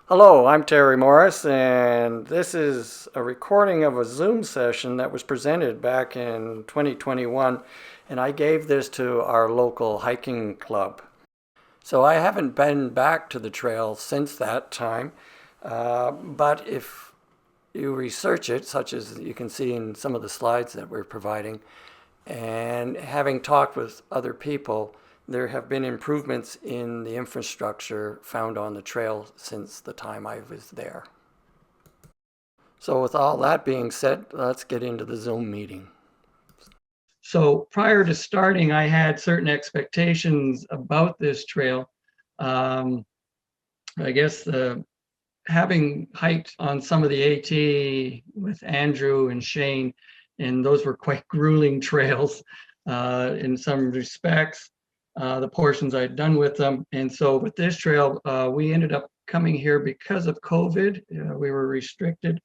Hello, I'm Terry Morris, and this is a recording of a Zoom session that was presented back in 2021, and I gave this to our local hiking club. So I haven't been back to the trail since that time, but if you research it, such as you can see in some of the slides that we're providing, and having talked with other people, there have been improvements in the infrastructure found on the trail since the time I was there. So with all that being said, let's get into the Zoom meeting. So prior to starting, I had certain expectations about this trail. Um, I guess having hiked on some of the AT with Andrew and Shane, and those were quite grueling trails in some respects, the portions I'd done with them. And so with this trail, we ended up coming here because of COVID. We were restricted.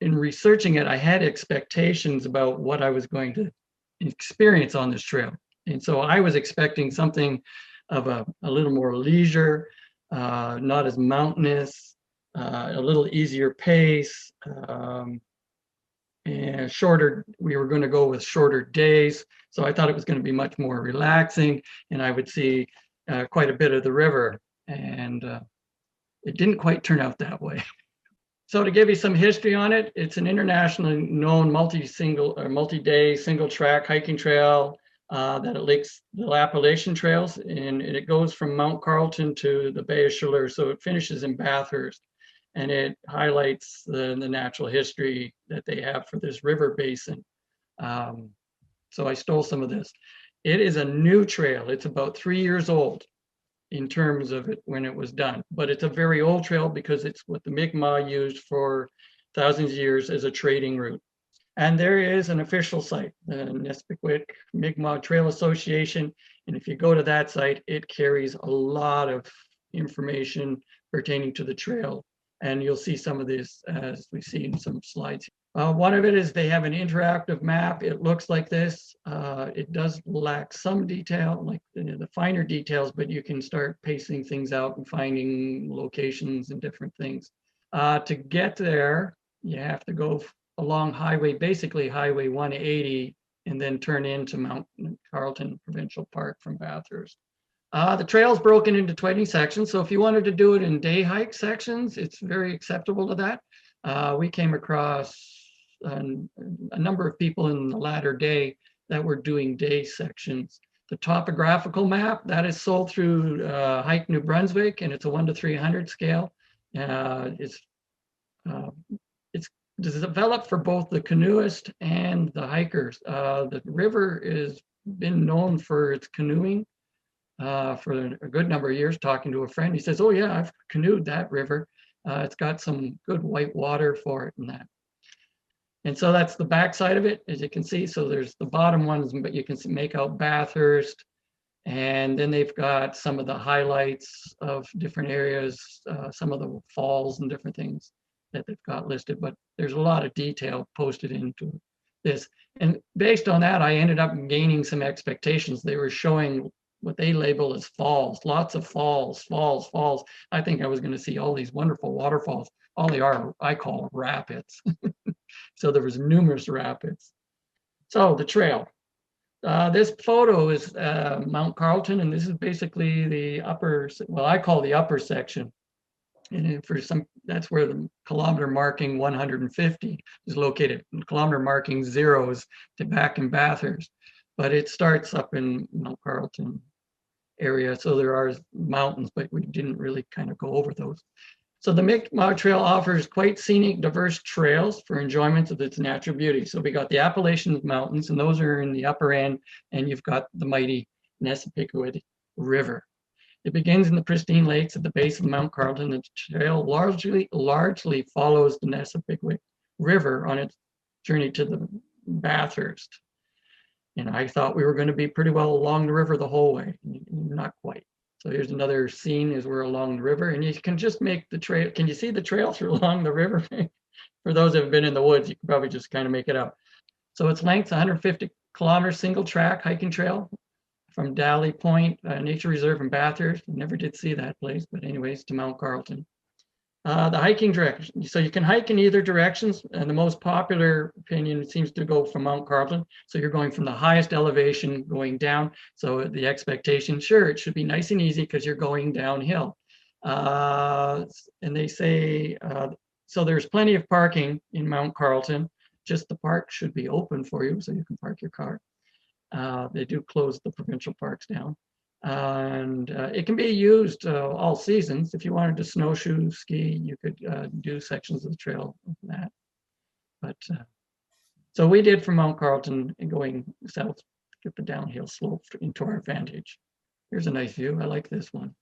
In researching it, I had expectations about what I was going to experience on this trail. And so I was expecting something of a little more leisure, not as mountainous, a little easier pace, and shorter. We were going to go with shorter days. So I thought it was going to be much more relaxing and I would see quite a bit of the river. And it didn't quite turn out that way. So to give you some history on it, it's an internationally known multi-day single track hiking trail that it links the Appalachian trails, and it goes from Mount Carlton to the Bay of Chaleur. So it finishes in Bathurst, and it highlights the natural history that they have for this river basin. Um, so I stole some of this. It is a new trail. It's about 3 years old in terms of it when it was done. But it's a very old trail because it's what the Mi'kmaq used for thousands of years as a trading route. And there is an official site, the Nepisguit Mi'kmaq Trail Association. And if you go to that site, it carries a lot of information pertaining to the trail. And you'll see some of this as we see in some slides. One of it is they have an interactive map. It looks like this. It does lack some detail, like the finer details, but you can start pacing things out and finding locations and different things. To get there, you have to go along basically Highway 180, and then turn into Mount Carlton Provincial Park from Bathurst. The trail's broken into 20 sections, so if you wanted to do it in day hike sections, it's very acceptable to that. We came across a number of people in the latter day that were doing day sections. The topographical map that is sold through Hike New Brunswick, and it's a 1 to 300 scale. It's developed for both the canoeist and the hikers. The river has been known for its canoeing for a good number of years. Talking to a friend, he says, "Oh yeah, I've canoed that river. It's got some good white water for it and that." And so that's the back side of it, as you can see. So there's the bottom ones, but you can make out Bathurst. And then they've got some of the highlights of different areas, some of the falls and different things that they've got listed. But there's a lot of detail posted into this. And based on that, I ended up gaining some expectations. They were showing what they label as falls, lots of falls, falls, falls. I think I was going to see all these wonderful waterfalls. All they are, I call rapids. So there was numerous rapids. So the trail. This photo is Mount Carlton, and this is basically the upper, well, I call the upper section. And for some, that's where the kilometer marking 150 is located. And kilometer marking 0 is to back in Bathurst, but it starts up in Mount Carlton area. So there are mountains, but we didn't really kind of go over those. So the Mi'kmaq Trail offers quite scenic, diverse trails for enjoyment of its natural beauty. So we got the Appalachian Mountains, and those are in the upper end, and you've got the mighty Nepisguit River. It begins in the pristine lakes at the base of Mount Carlton. The trail largely follows the Nepisguit River on its journey to the Bathurst. And I thought we were going to be pretty well along the river the whole way. Not quite. So here's another scene as we're along the river, and you can just make the trail. Can you see the trail through along the river? For those that have been in the woods, you can probably just kind of make it out. So its length, 150 kilometers, single track hiking trail from Daly Point Nature Reserve in Bathurst. Never did see that place, but anyways, to Mount Carlton. The hiking direction. So you can hike in either directions, and the most popular opinion seems to go from Mount Carlton. So you're going from the highest elevation going down. So the expectation, sure, it should be nice and easy because you're going downhill. And they say, so there's plenty of parking in Mount Carlton. Just the park should be open for you so you can park your car. They do close the provincial parks down. And it can be used all seasons. If you wanted to snowshoe, ski, you could do sections of the trail with that. But so we did from Mount Carlton and going south, get the downhill slope into our advantage. Here's a nice view. I like this one.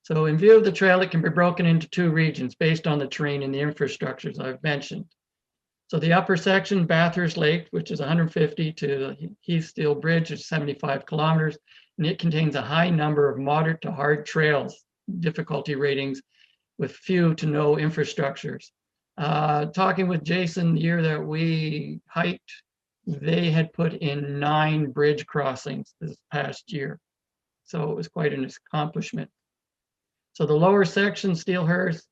So in view of the trail, it can be broken into two regions based on the terrain and the infrastructures I've mentioned. So the upper section, Bathurst Lake, which is 150 to the Heath Steel Bridge, is 75 kilometers, and it contains a high number of moderate to hard trails, difficulty ratings, with few to no infrastructures. Talking with Jason the year that we hiked, they had put in 9 bridge crossings this past year. So it was quite an accomplishment. So the lower section, Steelhurst,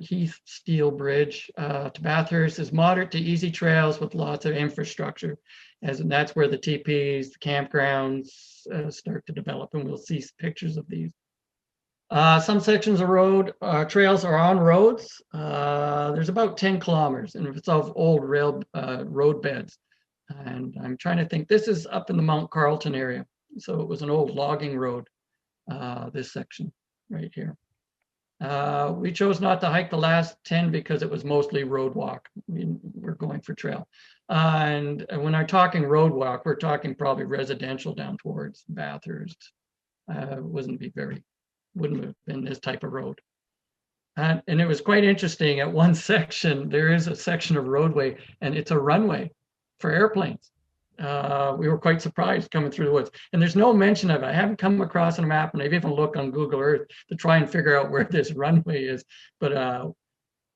Heath Steel Bridge to Bathurst is moderate to easy trails with lots of infrastructure, and that's where the TPs, the campgrounds start to develop, and we'll see pictures of these. Some sections of road trails are on roads. There's about 10 kilometers, and it's of old road beds. And I'm trying to think, this is up in the Mount Carlton area. So it was an old logging road, this section right here. We chose not to hike the last 10 because it was mostly road walk. We're going for trail. And when I'm talking road walk, we're talking probably residential down towards Bathurst. Wouldn't have been this type of road. And it was quite interesting. At one section, there is a section of roadway, and it's a runway for airplanes. We were quite surprised coming through the woods, and there's no mention of it. I haven't come across on a map, and I've even looked on Google Earth to try and figure out where this runway is. But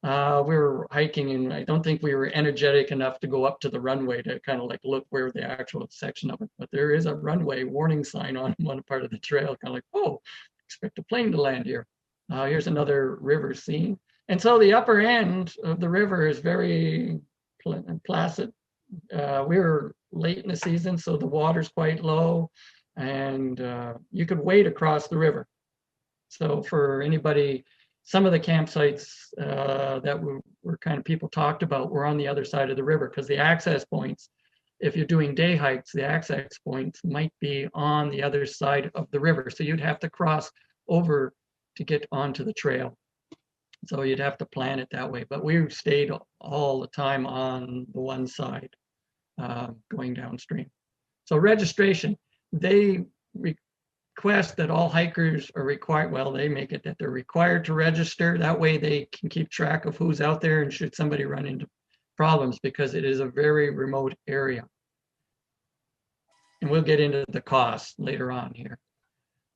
we were hiking, and I don't think we were energetic enough to go up to the runway to kind of like look where the actual section of it. But there is a runway warning sign on one part of the trail, kind of like, oh, expect a plane to land here. Here's another river scene, and so the upper end of the river is very placid. We were late in the season, so the water's quite low, and you could wade across the river. So for anybody, some of the campsites that were kind of people talked about were on the other side of the river, because the access points, if you're doing day hikes, the access points might be on the other side of the river. So you'd have to cross over to get onto the trail. So you'd have to plan it that way. But we stayed all the time on the one side. Going downstream. So registration, they request that all hikers are required, well, they make it that they're required to register. That way they can keep track of who's out there and should somebody run into problems, because it is a very remote area. And we'll get into the costs later on here.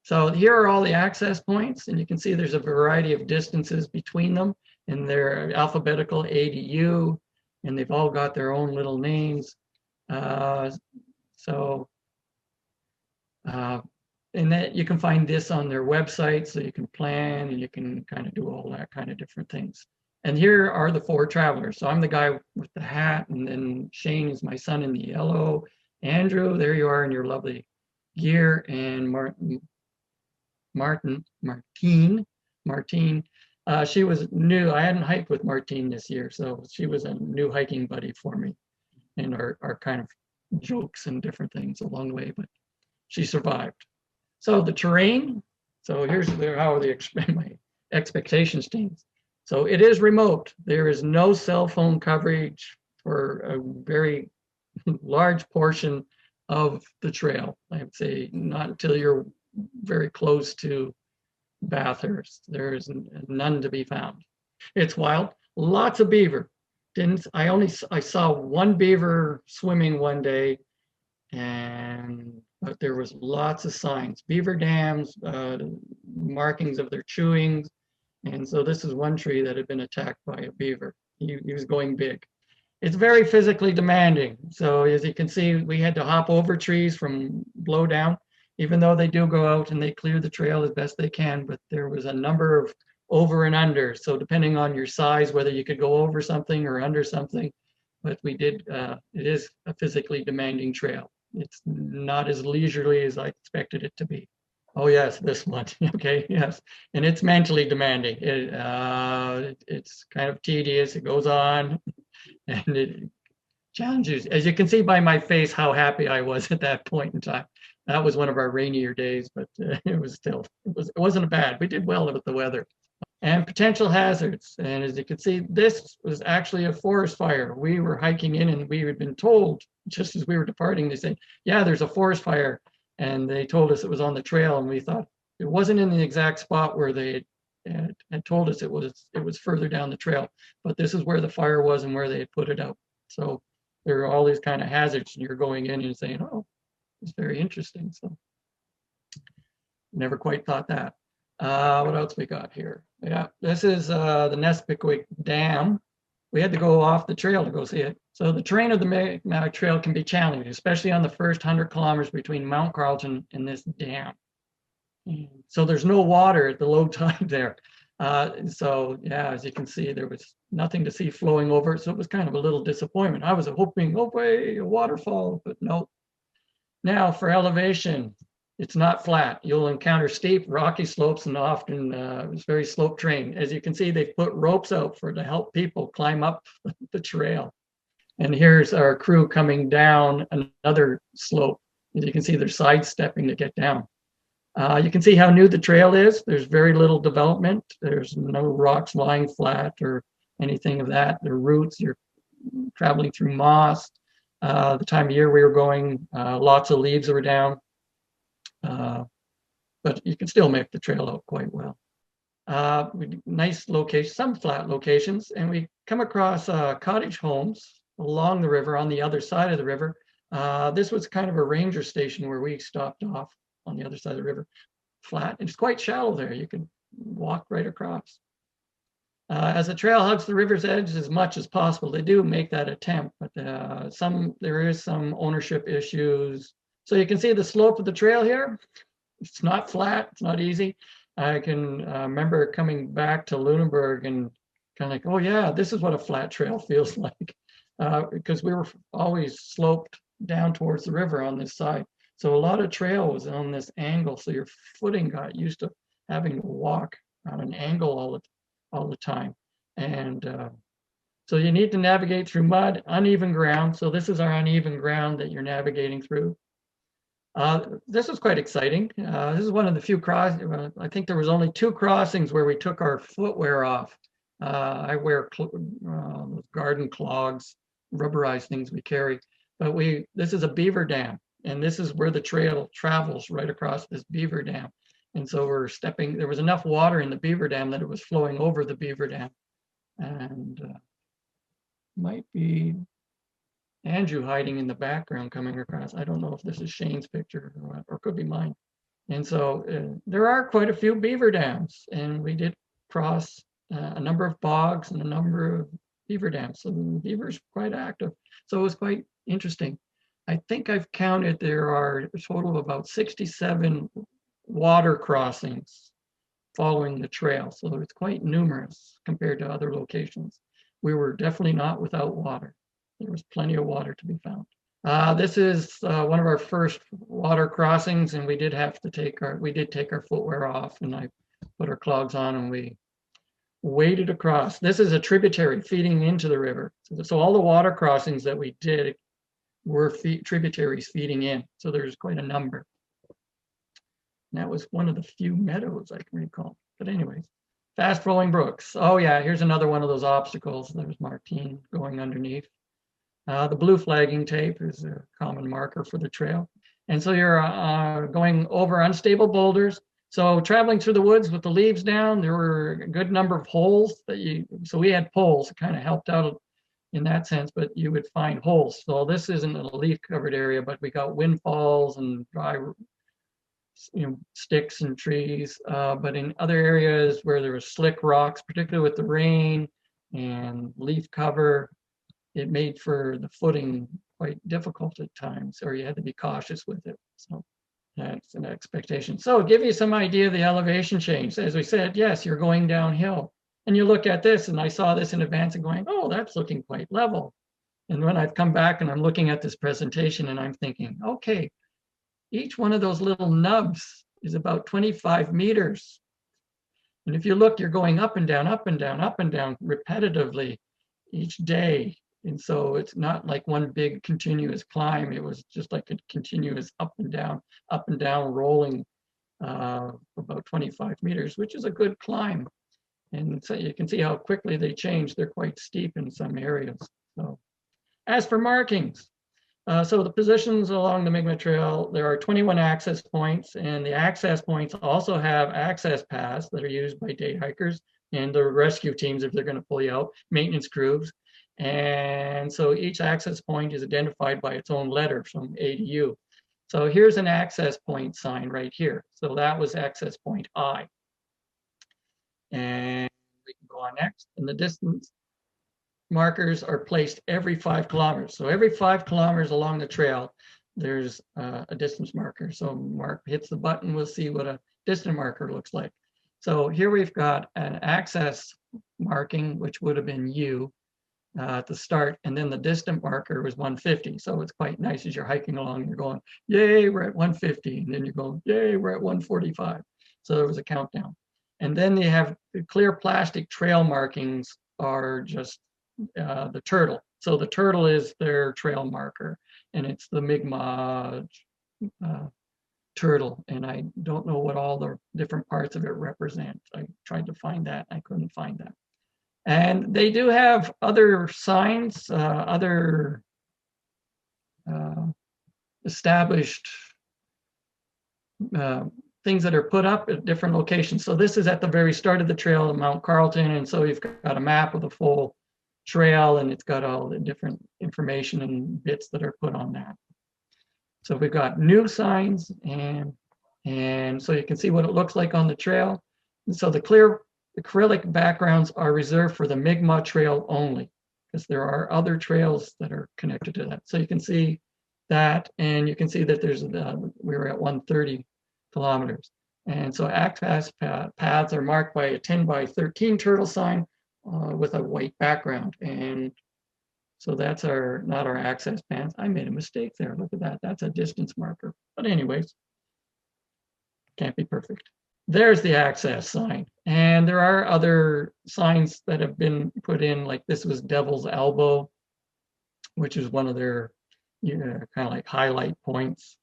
So here are all the access points, and you can see there's a variety of distances between them, and they're alphabetical A to U, and they've all got their own little names. And that you can find this on their website, so you can plan and you can kind of do all that kind of different things. And here are the 4 travelers. So I'm the guy with the hat, and then Shane is my son in the yellow. Andrew, there you are in your lovely gear, and Martine. She was new. I hadn't hiked with Martine this year, so she was a new hiking buddy for me, and our kind of jokes and different things along the way, but she survived. So the terrain, so here's how my expectations changed. So it is remote. There is no cell phone coverage for a very large portion of the trail. I would say not until you're very close to Bathurst. There is none to be found. It's wild, lots of beaver. I saw one beaver swimming one day, but there was lots of signs, beaver dams, markings of their chewings. And so this is one tree that had been attacked by a beaver. He was going big. It's very physically demanding. So as you can see, we had to hop over trees from blow down. even though they do go out and they clear the trail as best they can, but there was a number of over and under. So depending on your size, whether you could go over something or under something, but we did, it is a physically demanding trail. It's not as leisurely as I expected it to be. Oh yes, this one. Okay, yes, and it's mentally demanding. It's kind of tedious. It goes on, and it challenges. As you can see by my face, how happy I was at that point in time. That was one of our rainier days, but it was still it wasn't bad. We did well with the weather. And potential hazards. And as you can see, this was actually a forest fire. We were hiking in and we had been told just as we were departing, they said, yeah, there's a forest fire. And they told us it was on the trail. And we thought it wasn't in the exact spot where they had told us it was further down the trail. But this is where the fire was and where they had put it out. So there are all these kind of hazards and you're going in and saying, oh, it's very interesting. So never quite thought that. What else we got here? Yeah, this is the Nepisguit Dam. We had to go off the trail to go see it. So the terrain of the Magmatic Trail can be challenging, especially on the first 100 kilometers between Mount Carlton and this dam. So there's no water at the low tide there. So yeah, as you can see, there was nothing to see flowing over. So it was kind of a little disappointment. I was hoping, oh, wait, a waterfall, but no. Now for elevation. It's not flat. You'll encounter steep, rocky slopes and often it's very slope terrain. As you can see, they've put ropes out to help people climb up the trail. And here's our crew coming down another slope. As you can see, they're sidestepping to get down. You can see how new the trail is. There's very little development. There's no rocks lying flat or anything of that. The roots, you're traveling through moss. The time of year we were going, lots of leaves were down. But you can still make the trail out quite well. Nice location, some flat locations, and we come across cottage homes along the river on the other side of the river. This was kind of a ranger station where we stopped off on the other side of the river. Flat, and it's quite shallow there. You can walk right across. As the trail hugs the river's edge as much as possible, they do make that attempt, but there is some ownership issues. So you can see the slope of the trail here. It's not flat, it's not easy. I can remember coming back to Lunenburg and kind of like, oh yeah, this is what a flat trail feels like. Because we were always sloped down towards the river on this side. So a lot of trail was on this angle. So your footing got used to having to walk on an angle all the time. And so you need to navigate through mud, uneven ground. So this is our uneven ground that you're navigating through. This was quite exciting. This is one of the few crossings. I think there was only 2 crossings where we took our footwear off. I wear garden clogs, rubberized things we carry. But this is a beaver dam, and this is where the trail travels right across this beaver dam. And so we're stepping, there was enough water in the beaver dam that it was flowing over the beaver dam. And might be Andrew hiding in the background coming across. I don't know if this is Shane's picture or could be mine. And so there are quite a few beaver dams, and we did cross a number of bogs and a number of beaver dams. So the beavers were quite active. So it was quite interesting. I think I've counted there are a total of about 67 water crossings following the trail. So it's quite numerous compared to other locations. We were definitely not without water. There was plenty of water to be found. This is one of our first water crossings, and we did take our footwear off, and I put our clogs on, and we waded across. This is a tributary feeding into the river. So all the water crossings that we did were tributaries feeding in. So there's quite a number. And that was one of the few meadows I can recall. But anyways, fast flowing brooks. Oh yeah, here's another one of those obstacles. There's Martine going underneath. The blue flagging tape is a common marker for the trail. And so you're going over unstable boulders. So traveling through the woods with the leaves down, there were a good number of holes so we had poles. It kind of helped out in that sense, but you would find holes. So this isn't a leaf covered area, but we got windfalls and dry, sticks and trees. But in other areas where there was slick rocks, particularly with the rain and leaf cover, it made for the footing quite difficult at times, or you had to be cautious with it. So That's an expectation. So give you some idea of the elevation change. As we said, yes, you're going downhill. And you look at this, and I saw this in advance and going, oh, that's looking quite level. And when I've come back and I'm looking at this presentation and I'm thinking, okay, each one of those little nubs is about 25 meters. And if you look, you're going up and down, up and down, up and down repetitively each day. And so it's not like one big continuous climb. It was just like a continuous up and down, rolling about 25 meters, which is a good climb. And so you can see how quickly they change. They're quite steep in some areas. So as for markings, so the positions along the Mi'kmaq Trail, there are 21 access points, and the access points also have access paths that are used by day hikers and the rescue teams if they're going to pull you out, maintenance crews. And so each access point is identified by its own letter from A to U. So here's an access point sign right here. So that was access point I. And we can go on next. And the distance markers are placed every 5 kilometers. So every 5 kilometers along the trail, there's a distance marker. So Mark hits the button, we'll see what a distance marker looks like. So here we've got an access marking, which would have been U at the start, and then the distant marker was 150. So it's quite nice as you're hiking along, you're going, yay, we're at 150. And then you're going, yay, we're at 145. So there was a countdown. And then they have the clear plastic trail markings are just the turtle. So the turtle is their trail marker, and it's the Mi'kmaq turtle. And I don't know what all the different parts of it represent. I tried to find that. I couldn't find that. And they do have other signs, other established things that are put up at different locations. So this is at the very start of the trail of Mount Carlton. And so you've got a map of the full trail, and it's got all the different information and bits that are put on that. So we've got new signs, and so you can see what it looks like on the trail. And so the clear acrylic backgrounds are reserved for the Mi'kmaq Trail only, because there are other trails that are connected to that. So you can see that, and you can see that there's we were at 130 kilometers. And so access paths are marked by a 10 by 13 turtle sign with a white background. And so that's not our access paths. I made a mistake there. Look at that. That's a distance marker. But anyways, can't be perfect. There's the access sign. And there are other signs that have been put in, like this was Devil's Elbow, which is one of their kind of like highlight points.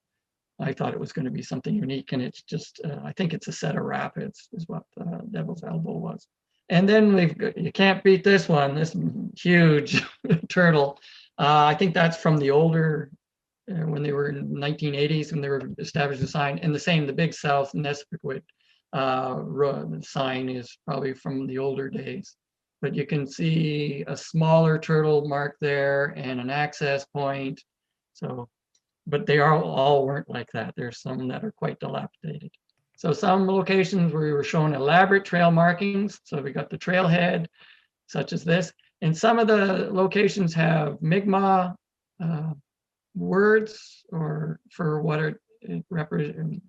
I thought it was going to be something unique, and it's just, I think it's a set of rapids is what Devil's Elbow was. And then you can't beat this one, this huge turtle. I think that's from the older, when they were in the 1980s, when they were established the sign. And the Big South Nepisguit sign is probably from the older days. But you can see a smaller turtle mark there and an access point. So, but they all weren't like that. There's some that are quite dilapidated. So some locations where we were shown elaborate trail markings. So we got the trailhead, such as this. And some of the locations have Mi'kmaq words or for what it represents,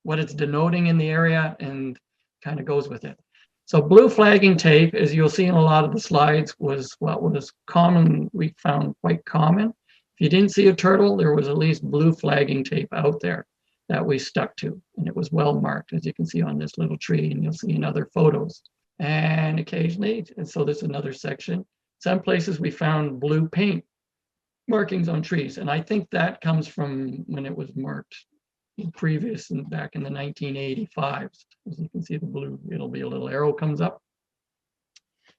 what it's denoting in the area, and kind of goes with it. So blue flagging tape, as you'll see in a lot of the slides, was what was common, we found quite common. If you didn't see a turtle, there was at least blue flagging tape out there that we stuck to, and it was well marked, as you can see on this little tree, and you'll see in other photos. And occasionally, and so this is another section, some places we found blue paint markings on trees, and I think that comes from when it was marked previous and back in the 1985s. As you can see, the blue, it'll be a little arrow comes up.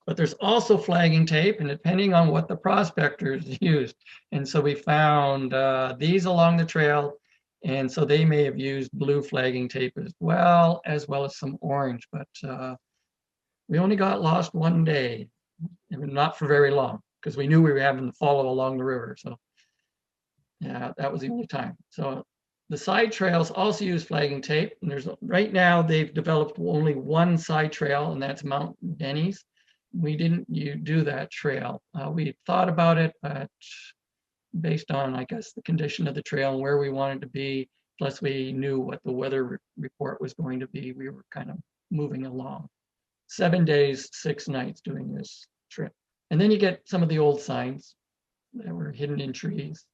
But there's also flagging tape, and depending on what the prospectors used. And so we found these along the trail, and so they may have used blue flagging tape as well as some orange. But we only got lost one day, and not for very long, because we knew we were having to follow along the river. So yeah, that was the only time. So the side trails also use flagging tape, and there's right now they've developed only one side trail, and that's Mount Denny's. We didn't do that trail. We thought about it, but based on, I guess, the condition of the trail and where we wanted to be, Plus we knew what the weather report was going to be. We were kind of moving along. 7 days, 6 nights doing this trip. And then you get some of the old signs that were hidden in trees.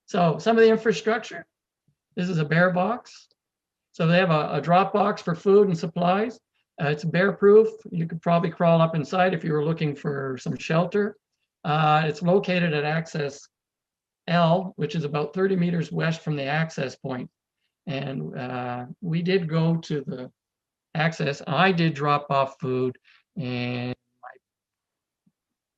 So some of the infrastructure, this is a bear box. So they have a drop box for food and supplies. It's bear proof. You could probably crawl up inside if you were looking for some shelter. It's located at access L, which is about 30 meters west from the access point. And we did go to the access. I did drop off food, and my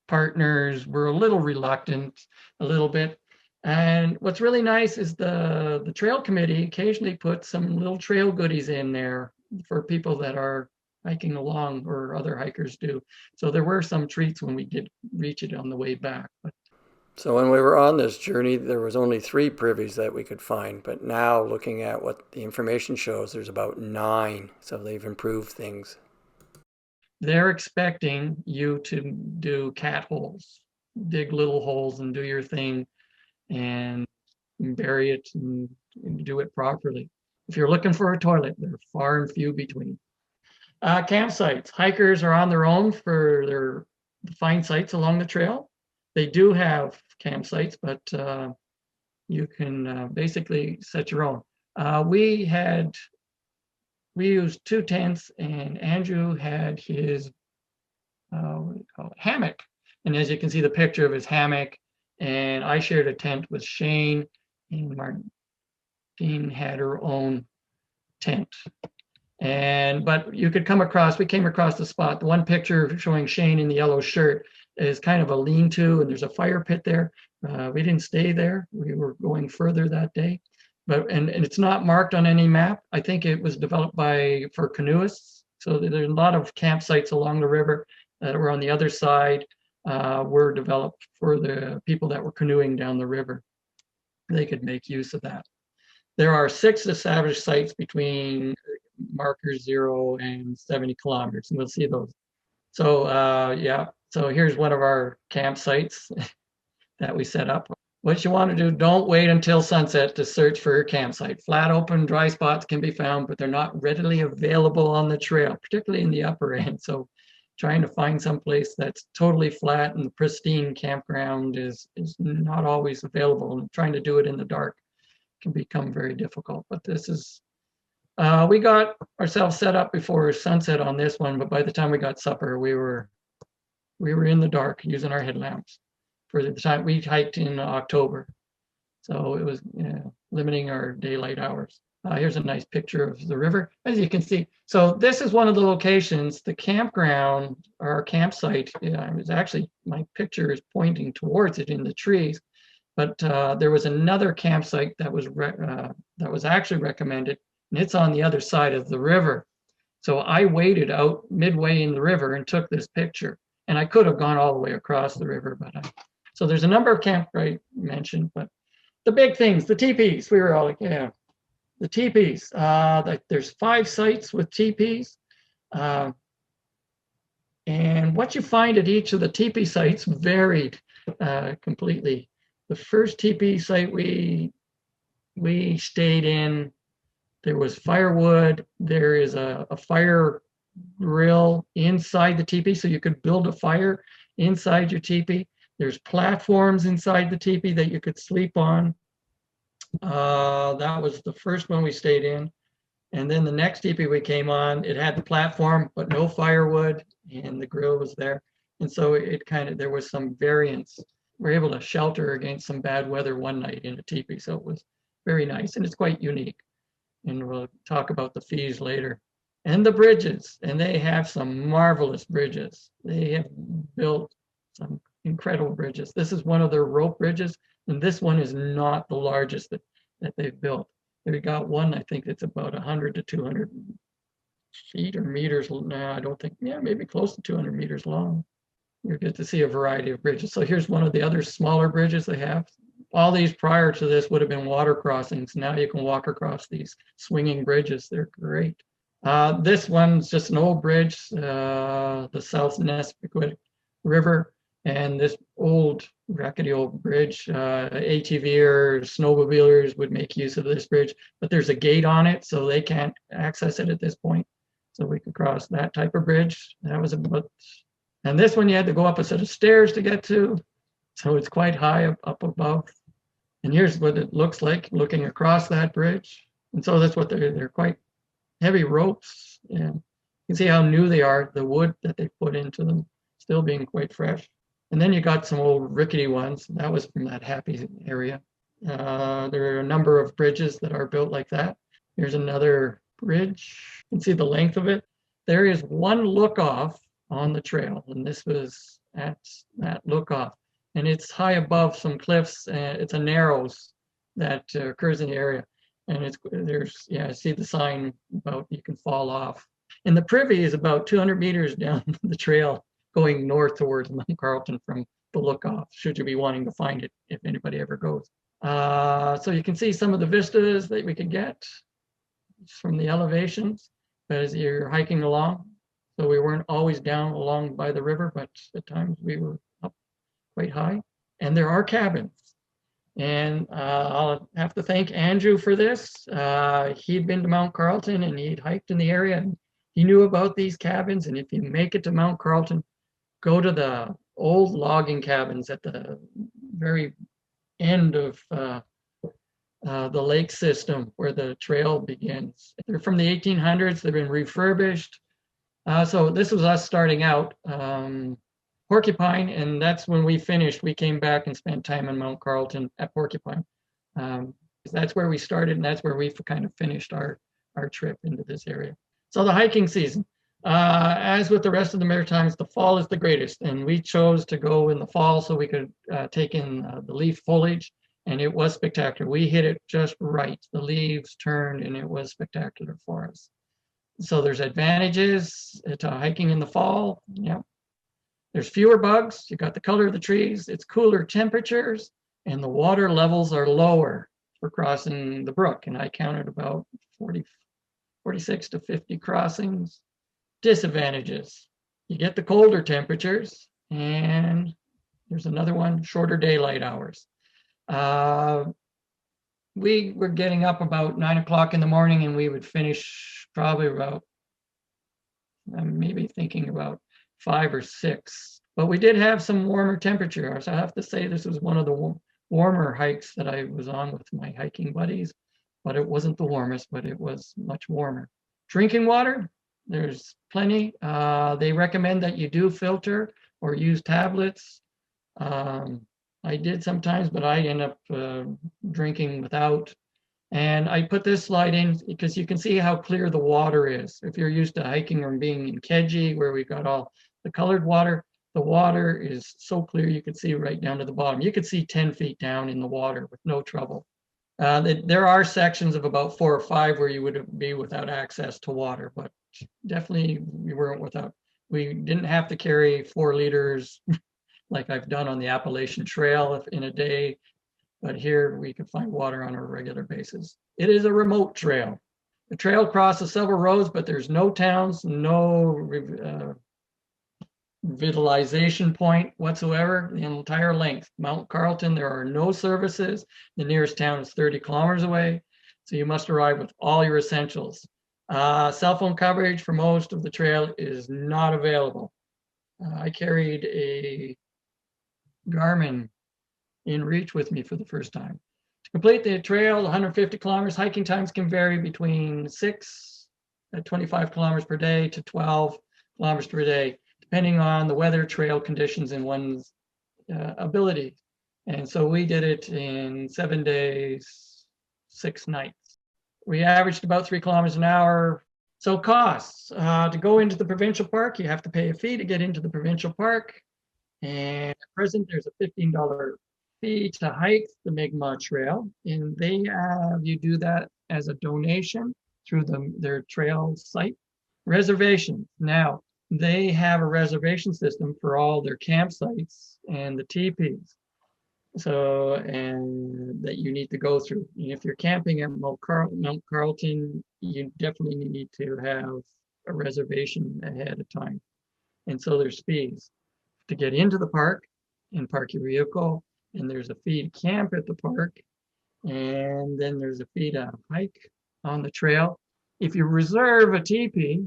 partners were a little reluctant, a little bit. And what's really nice is the trail committee occasionally puts some little trail goodies in there for people that are hiking along, or other hikers do. So there were some treats when we did reach it on the way back. But So when we were on this journey, there was only 3 privies that we could find. But now, looking at what the information shows, there's about 9. So they've improved things. they're expecting you to do cat holes, dig little holes and do your thing and bury it and do it properly. If you're looking for a toilet, they're far and few between. Campsites. Hikers are on their own for their find sites along the trail. They do have campsites, but you can basically set your own. We used 2 tents, and Andrew had his what do you call it, hammock. And as you can see the picture of his hammock, and I shared a tent with Shane, and Martine had her own tent. But you could we came across the spot. The one picture showing Shane in the yellow shirt is kind of a lean-to, and there's a fire pit there. We didn't stay there. We were going further that day. And it's not marked on any map. I think it was developed for canoeists. So there's a lot of campsites along the river that were on the other side, were developed for the people that were canoeing down the river. They could make use of that. There are 6 established sites between markers 0 and 70 kilometers, and we'll see those. So yeah, so here's one of our campsites that we set up. What you want to do, don't wait until sunset to search for your campsite. Flat, open, dry spots can be found, but they're not readily available on the trail, particularly in the upper end. So trying to find some place that's totally flat and pristine campground is not always available, and trying to do it in the dark can become very difficult. But this is, we got ourselves set up before sunset on this one, but by the time we got supper, we were in the dark using our headlamps for the time. We hiked in October, so it was limiting our daylight hours. Here's a nice picture of the river, as you can see. So this is one of the locations. The campground, our campsite, is actually, my picture is pointing towards it in the trees. But there was another campsite that was actually recommended, and it's on the other side of the river. So I waited out midway in the river and took this picture. And I could have gone all the way across the river, but so there's a number of campsites mentioned, but the big things, the teepees, we were all like, yeah, the teepees. There's 5 sites with teepees. And what you find at each of the teepee sites varied completely. The first teepee site we stayed in, there was firewood. There is a fire grill inside the teepee, so you could build a fire inside your teepee. There's platforms inside the teepee that you could sleep on. That was the first one we stayed in. And then the next teepee we came on, it had the platform, but no firewood, and the grill was there. And so there was some variance. We were able to shelter against some bad weather one night in a teepee, so it was very nice, and it's quite unique. And we'll talk about the fees later. And the bridges, and they have some marvelous bridges. They have built some incredible bridges. This is one of their rope bridges, and this one is not the largest that they've built. They've got one, I think it's about 100 to 200 feet or meters. No, I don't think, maybe close to 200 meters long. You get to see a variety of bridges. So here's one of the other smaller bridges they have. All these prior to this would have been water crossings. Now you can walk across these swinging bridges. They're great. This one's just an old bridge, the South Nepisguit River. And this old rickety old bridge. ATV or snowmobilers would make use of this bridge, but there's a gate on it, so they can't access it at this point. So we could cross that type of bridge. That was about, and this one you had to go up a set of stairs to get to. So it's quite high up above. And here's what it looks like looking across that bridge. And so that's what they're quite heavy ropes. And you can see how new they are, the wood that they put into them, still being quite fresh. And then you got some old rickety ones. That was from that Happy area. There are a number of bridges that are built like that. Here's another bridge. You can see the length of it. There is one look off on the trail, and this was at that look off. And it's high above some cliffs. It's a narrows that occurs in the area. And there's, yeah, I see the sign about you can fall off. And the privy is about 200 meters down the trail going north towards Mount Carlton from the look off, should you be wanting to find it if anybody ever goes. So you can see some of the vistas that we could get from the elevations as you're hiking along. So we weren't always down along by the river, but at times we were up quite high. And there are cabins. And I'll have to thank Andrew for this. He'd been to Mount Carlton and he'd hiked in the area and he knew about these cabins. And if you make it to Mount Carlton, go to the old logging cabins at the very end of the lake system where the trail begins. They're from the 1800s. They've been refurbished. So this was us starting out. Porcupine, and that's when we finished. We came back and spent time in Mount Carlton at Porcupine. That's where we started, and that's where we kind of finished our trip into this area. So the hiking season, as with the rest of the Maritimes, the fall is the greatest, and we chose to go in the fall so we could take in the leaf foliage, and it was spectacular. We hit it just right. The leaves turned, and it was spectacular for us. So there's advantages to hiking in the fall. Yeah. There's fewer bugs, you got the color of the trees, it's cooler temperatures, and the water levels are lower for crossing the brook. And I counted about 46 to 50 crossings. Disadvantages, you get the colder temperatures, and there's another one, shorter daylight hours. We were getting up about 9 o'clock in the morning, and we would finish probably about, maybe thinking about 5 or 6, but we did have some warmer temperatures. I have to say this was one of the warmer hikes that I was on with my hiking buddies, but it wasn't the warmest, but it was much warmer. Drinking water, there's plenty. They recommend that you do filter or use tablets. I did sometimes, but I end up drinking without. And I put this slide in because you can see how clear the water is. If you're used to hiking or being in Keji, where we've got all the colored water, the water is so clear you can see right down to the bottom. You could see 10 feet down in the water with no trouble. There are sections of about 4 or 5 where you would be without access to water, but definitely we weren't without. We didn't have to carry 4 liters like I've done on the Appalachian Trail in a day, but here we can find water on a regular basis. It is a remote trail. The trail crosses several roads, but there's no towns, no vitalization point whatsoever the entire length. Mount Carlton, there are no services. The nearest town is 30 kilometers away, so you must arrive with all your essentials. Cell phone coverage for most of the trail is not available. I carried a Garmin InReach with me for the first time. To complete the trail, 150 kilometers, hiking times can vary between 6 at 25 kilometers per day to 12 kilometers per day, depending on the weather, trail conditions, and one's ability. And so we did it in 7 days, 6 nights. We averaged about 3 kilometers an hour. So costs, to go into the provincial park, you have to pay a fee to get into the provincial park. And at present, there's a $15 fee to hike the Mi'kmaq Trail. And they have you do that as a donation through their trail site. Reservations. Now, they have a reservation system for all their campsites and the teepees. So, and that you need to go through. And if you're camping at Mount Carlton, you definitely need to have a reservation ahead of time. And so there's fees. To get into the park, and park your vehicle. And there's a feed camp at the park. And then there's a feed hike on the trail. If you reserve a teepee,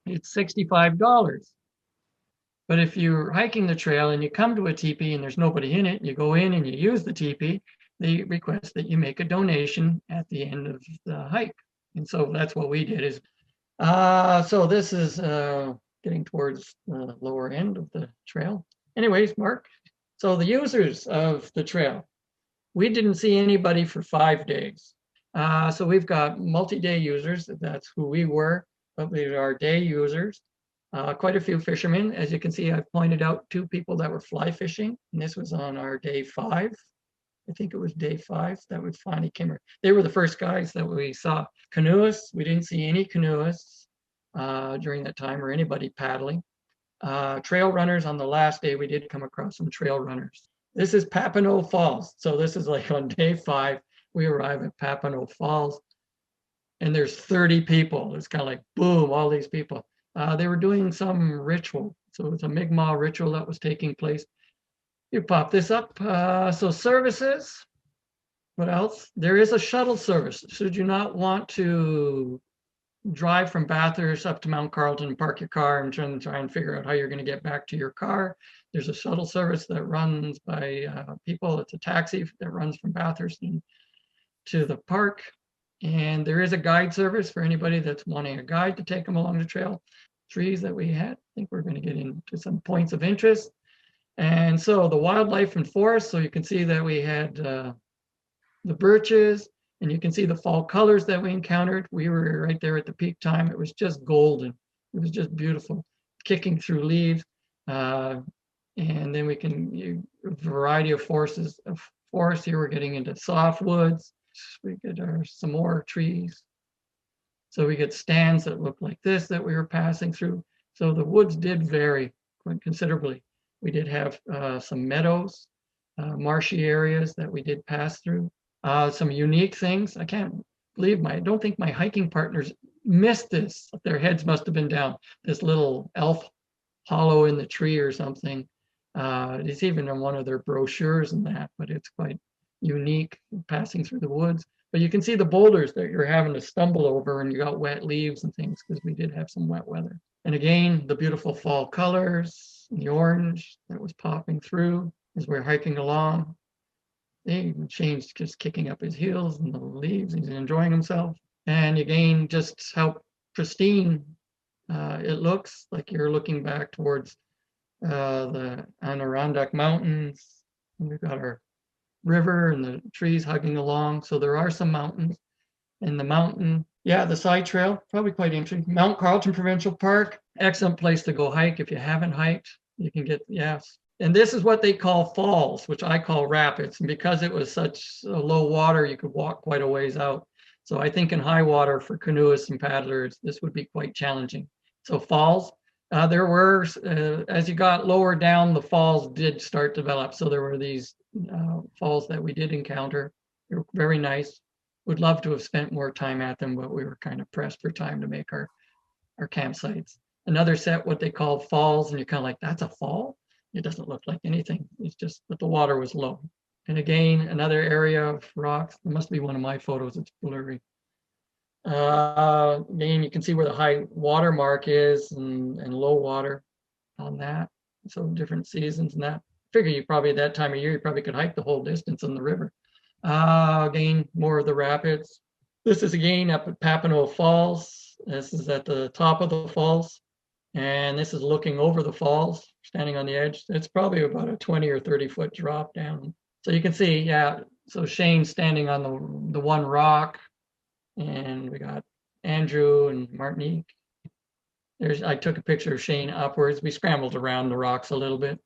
it's $65. But if you're hiking the trail and you come to a teepee and there's nobody in it, you go in and you use the teepee, they request that you make a donation at the end of the hike. And so that's what we did. So this is getting towards the lower end of the trail. Anyways, Mark, so the users of the trail, we didn't see anybody for 5 days. So we've got multi-day users. That's who we were, but we are day users. Quite a few fishermen. As you can see, I've pointed out 2 people that were fly fishing, and this was on our day 5. I think it was day 5 that we finally came. They were the first guys that we saw. Canoeists, we didn't see any canoeists during that time, or anybody paddling. Trail runners, on the last day, we did come across some trail runners. This is Papineau Falls. So this is like on day 5, we arrive at Papineau Falls, and there's 30 people. It's kind of like, boom, all these people. They were doing some ritual. So it's a Mi'kmaq ritual that was taking place. You pop this up. So services, what else? There is a shuttle service. Should you not want to drive from Bathurst up to Mount Carlton, park your car and try and figure out how you're going to get back to your car, there's a shuttle service that runs by people. It's a taxi that runs from Bathurst to the park. And there is a guide service for anybody that's wanting a guide to take them along the trail. Trees that we had, I think we're going to get into some points of interest. And so the wildlife and forest, so you can see that we had the birches, and you can see the fall colors that we encountered. We were right there at the peak time. It was just golden. It was just beautiful, kicking through leaves. And then we can, a variety of forests here. We're getting into softwoods. We get some more trees. So we get stands that look like this that we were passing through. So the woods did vary quite considerably. We did have some meadows, marshy areas that we did pass through. Some unique things. I can't believe I don't think my hiking partners missed this. Their heads must have been down. This little elf hollow in the tree or something. It's even in one of their brochures and that, but it's quite unique passing through the woods. But you can see the boulders that you're having to stumble over, and you got wet leaves and things because we did have some wet weather. And again, the beautiful fall colors, the orange that was popping through as we're hiking along. Shane's just kicking up his heels in the leaves. He's enjoying himself. And again, just how pristine it looks, like you're looking back towards the Adirondack Mountains. And we've got our river and the trees hugging along. So there are some mountains. And the mountain, the side trail, probably quite interesting. Mount Carlton Provincial Park, excellent place to go hike if you haven't hiked. You can get, And this is what they call falls, which I call rapids. And because it was such a low water, you could walk quite a ways out. So I think in high water for canoeists and paddlers, this would be quite challenging. So falls, there were, as you got lower down, the falls did start to develop. So there were these falls that we did encounter. They were very nice. Would love to have spent more time at them, but we were kind of pressed for time to make our campsites. Another set, what they call falls, and you're kind of like, that's a fall? It doesn't look like anything. It's just that the water was low. And again, another area of rocks. It must be one of my photos. It's blurry. Again, you can see where the high water mark is and low water on that. So different seasons and that. I figure you probably at that time of year, you probably could hike the whole distance on the river. Again, more of the rapids. This is again up at Papineau Falls. This is at the top of the falls. And this is looking over the falls, standing on the edge. It's probably about a 20 or 30 foot drop down. So you can see, so Shane's standing on the one rock, and we got Andrew and Martinique. I took a picture of Shane upwards. We scrambled around the rocks a little bit.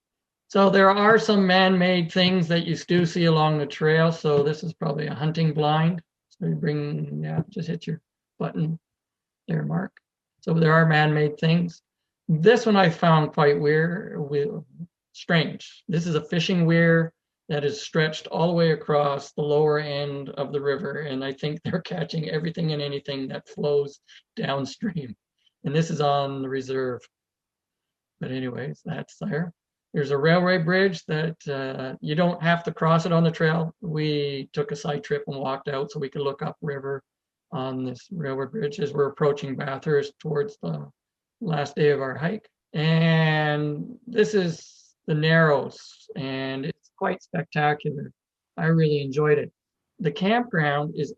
So there are some man-made things that you do see along the trail. So this is probably a hunting blind. So you just hit your button there, Mark. So there are man-made things. This one I found quite strange. This is a fishing weir that is stretched all the way across the lower end of the river. And I think they're catching everything and anything that flows downstream. And this is on the reserve. But anyways, that's there. There's a railway bridge that you don't have to cross it on the trail. We took a side trip and walked out so we could look up river on this railway bridge as we're approaching Bathurst towards the last day of our hike. And this is the Narrows, and it's quite spectacular. I really enjoyed it. The campground is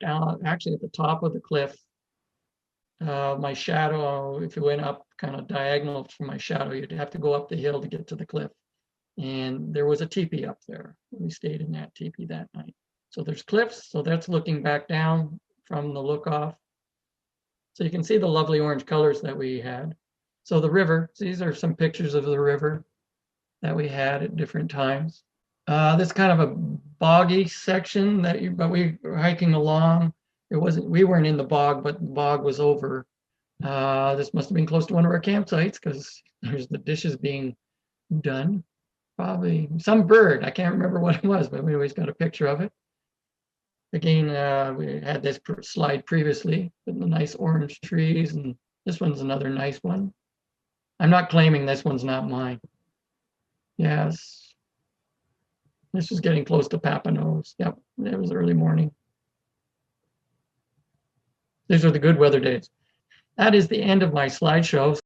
actually at the top of the cliff. My shadow, if you went up kind of diagonal from my shadow, you'd have to go up the hill to get to the cliff. And there was a teepee up there. We stayed in that teepee that night. So there's cliffs. So that's looking back down from the look off. So you can see the lovely orange colors that we had. So the river, these are some pictures of the river that we had at different times. This kind of a boggy section but we were hiking along. We weren't in the bog, but the bog was over. This must have been close to one of our campsites because there's the dishes being done. Probably some bird. I can't remember what it was, but we always got a picture of it. Again, we had this slide previously with the nice orange trees, and this one's another nice one. I'm not claiming this one's not mine. Yes. This is getting close to Papineau's. Yep, it was early morning. These are the good weather days. That is the end of my slideshow.